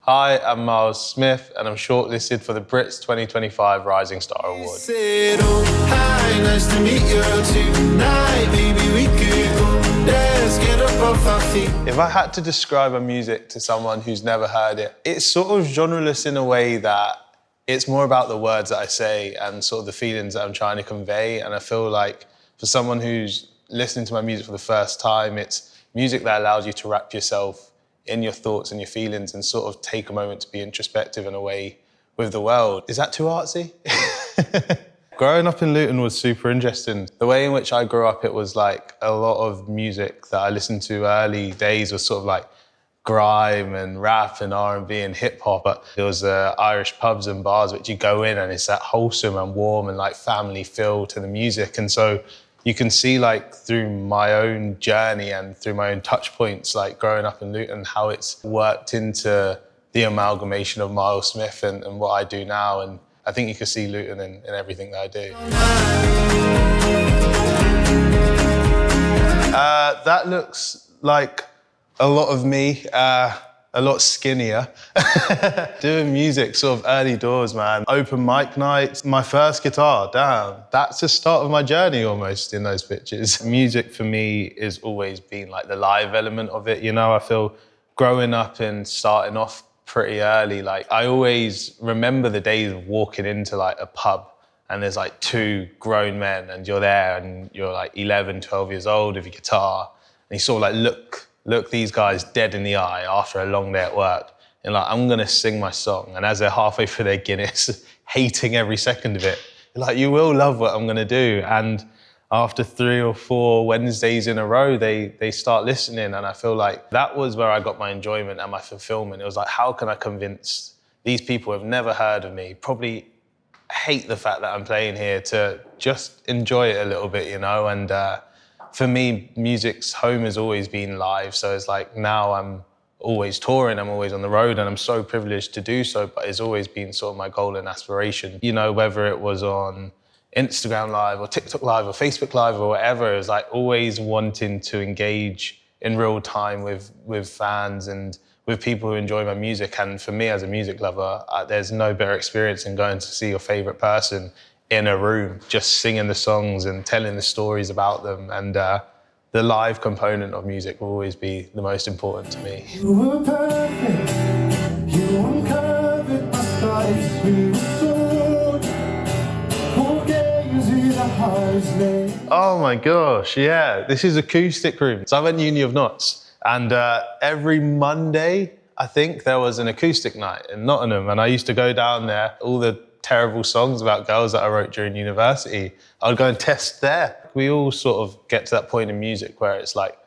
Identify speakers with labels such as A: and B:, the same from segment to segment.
A: Hi, I'm Myles Smith and I'm shortlisted for the BRITs 2025 Rising Star Award.
B: Hi, nice to meet you tonight, baby, we could go. Let's get up off our feet.
A: If I had to describe a music to someone who's never heard it, it's sort of genreless in a way that it's more about the words that I say and sort of the feelings that I'm trying to convey. And I feel like for someone who's listening to my music for the first time, it's music that allows you to wrap yourself in your thoughts and your feelings and sort of take a moment to be introspective in a way with the world. Is that too artsy? Growing up in Luton was super interesting. The way in which I grew up, it was like a lot of music that I listened to early days was sort of like grime and rap and R&B and hip hop, but there was Irish pubs and bars which you go in and it's that wholesome and warm and like family feel to the music. And so you can see like through my own journey and through my own touch points, like growing up in Luton, how it's worked into the amalgamation of Myles Smith and what I do now. And I think you can see Luton in everything that I do. That looks like a lot of me, a lot skinnier. Doing music sort of early doors, man. Open mic nights, my first guitar, damn. That's the start of my journey almost in those pictures. Music for me has always been like the live element of it, you know? I feel growing up and starting off pretty early, like I always remember the days of walking into like a pub and there's like two grown men and you're there and you're like 11, 12 years old with your guitar and you sort of like look these guys dead in the eye after a long day at work and like, I'm gonna sing my song. And as they're halfway through their Guinness, hating every second of it, you're like, you will love what I'm gonna do. And after 3 or 4 Wednesdays in a row, they start listening. And I feel like that was where I got my enjoyment and my fulfillment. It was like, how can I convince these people who have never heard of me, probably hate the fact that I'm playing here, to just enjoy it a little bit, you know? And for me, music's home has always been live. So it's like now I'm always touring, I'm always on the road and I'm so privileged to do so, but it's always been sort of my goal and aspiration. You know, whether it was on Instagram Live or TikTok Live or Facebook Live or whatever, it's like always wanting to engage in real time with fans and with people who enjoy my music. And for me as a music lover, there's no better experience than going to see your favorite person in a room, just singing the songs and telling the stories about them. And the live component of music will always be the most important to me.
B: You were perfect, you uncovered my spice, we were sold,
A: Oh my gosh, yeah. This is acoustic room. So I went Uni of Notts and every Monday, I think there was an acoustic night in Nottingham and I used to go down there, all the terrible songs about girls that I wrote during university, I'd go and test there. We all sort of get to that point in music where it's like,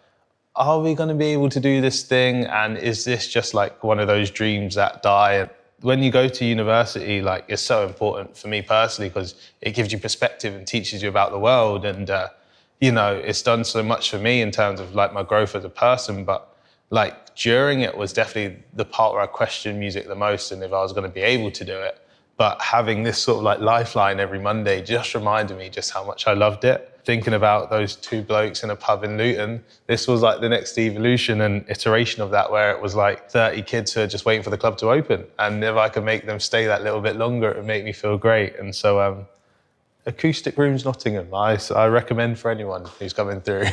A: are we gonna be able to do this thing? And is this just like one of those dreams that die? And when you go to university, like it's so important for me personally because it gives you perspective and teaches you about the world. And you know, it's done so much for me in terms of like my growth as a person, but like during it was definitely the part where I questioned music the most and if I was gonna be able to do it. But having this sort of like lifeline every Monday just reminded me just how much I loved it. Thinking about those two blokes in a pub in Luton, this was like the next evolution and iteration of that where it was like 30 kids who are just waiting for the club to open. And if I could make them stay that little bit longer, it would make me feel great. And so Acoustic Rooms Nottingham, I recommend for anyone who's coming through.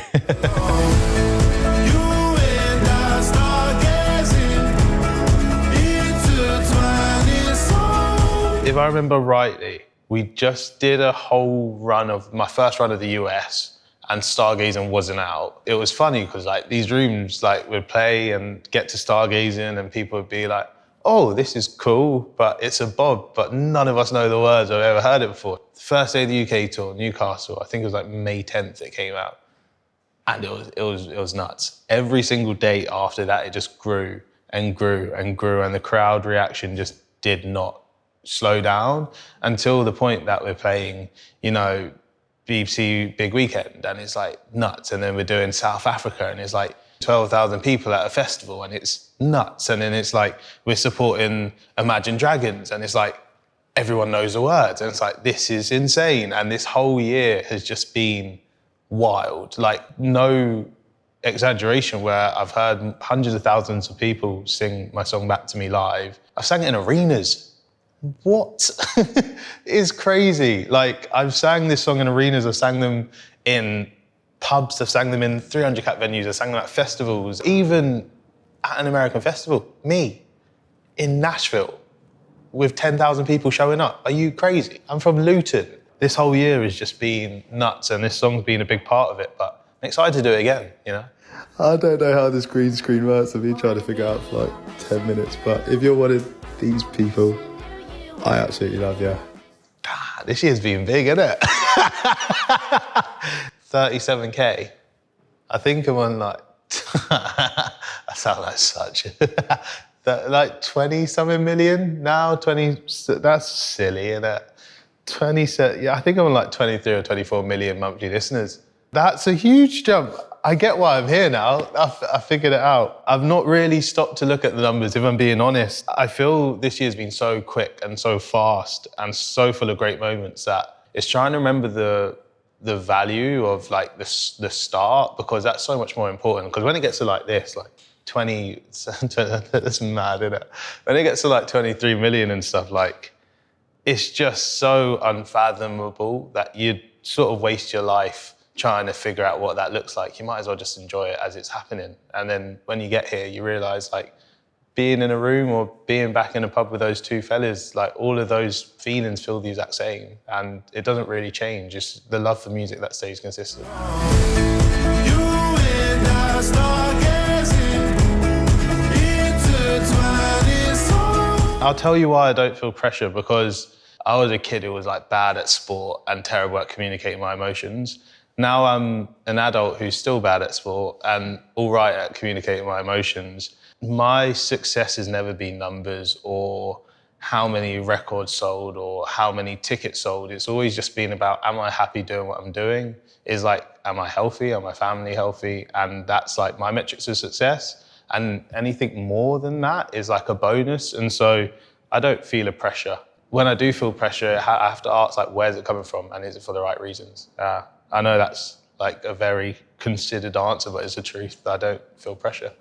A: If I remember rightly, we just did a whole run of, my first run of the US and Stargazing wasn't out. It was funny because like these rooms, like we'd play and get to Stargazing and people would be like, oh, this is cool, but it's a bob, but none of us know the words or ever heard it before. The first day of the UK tour, Newcastle, I think it was like May 10th it came out. And it was nuts. Every single day after that, it just grew and grew and grew and the crowd reaction just did not slow down until the point that we're playing, you know, BBC Big Weekend and it's like nuts. And then we're doing South Africa and it's like 12,000 people at a festival and it's nuts. And then it's like we're supporting Imagine Dragons and it's like everyone knows the words and it's like, this is insane. And this whole year has just been wild. Like no exaggeration where I've heard hundreds of thousands of people sing my song back to me live. I've sang it in arenas. What? It's crazy. Like, I've sang this song in arenas, I've sang them in pubs, I've sang them in 300 cap venues, I've sang them at festivals, even at an American festival. Me, in Nashville, with 10,000 people showing up. Are you crazy? I'm from Luton. This whole year has just been nuts, and this song's been a big part of it, but I'm excited to do it again, you know?
C: I don't know how this green screen works. I've been trying to figure out for like 10 minutes, but if you're one of these people, I absolutely love you.
A: This year's been big, isn't it? 37K. I think I'm on like, I sound like such, like 20-something million now, 20, that's silly, isn't it? 20, yeah, I think I'm on like 23 or 24 million monthly listeners. That's a huge jump. I get why I'm here now. I figured it out. I've not really stopped to look at the numbers, if I'm being honest. I feel this year's been so quick and so fast and so full of great moments that it's trying to remember the value of like the start, because that's so much more important. Because when it gets to like this, like 20, that's mad, isn't it? When it gets to like 23 million and stuff, like, it's just so unfathomable that you'd sort of waste your life trying to figure out what that looks like. You might as well just enjoy it as it's happening. And then when you get here, you realise, like, being in a room or being back in a pub with those two fellas, like, all of those feelings feel the exact same. And it doesn't really change. It's the love for music that stays consistent. I'll tell you why I don't feel pressure, because I was a kid who was like bad at sport and terrible at communicating my emotions. Now I'm an adult who's still bad at sport and all right at communicating my emotions. My success has never been numbers or how many records sold or how many tickets sold. It's always just been about, am I happy doing what I'm doing? Is like, am I healthy? Am my family healthy? And that's like my metrics of success. And anything more than that is like a bonus. And so I don't feel a pressure. When I do feel pressure, I have to ask, like, where's it coming from? And is it for the right reasons? I know that's like a very considered answer, but it's the truth. I don't feel pressure.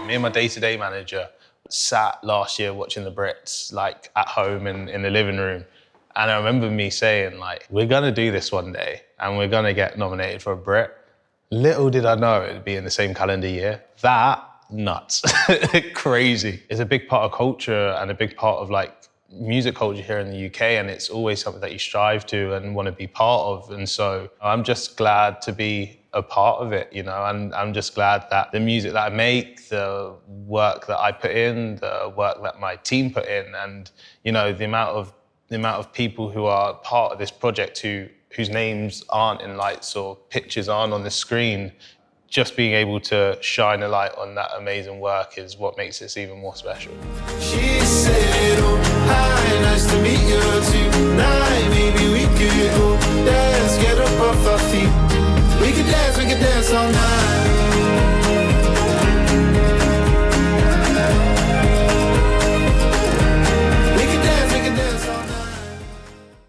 A: Me and my day-to-day manager sat last year watching the Brits, like, at home in the living room. And I remember me saying, like, we're gonna do this one day and we're gonna get nominated for a Brit. Little did I know it'd be in the same calendar year. That, nuts, crazy. It's a big part of culture and a big part of like music culture here in the UK, and it's always something that you strive to and want to be part of. And so I'm just glad to be a part of it, you know, and I'm just glad that the music that I make, the work that I put in, the work that my team put in, and, you know, the amount of people who are part of this project whose names aren't in lights or pictures aren't on the screen, just being able to shine a light on that amazing work is what makes this even more special.
B: She said, oh, hi, nice to meet you tonight. Maybe we could go dance, get up off our feet. We could dance all night.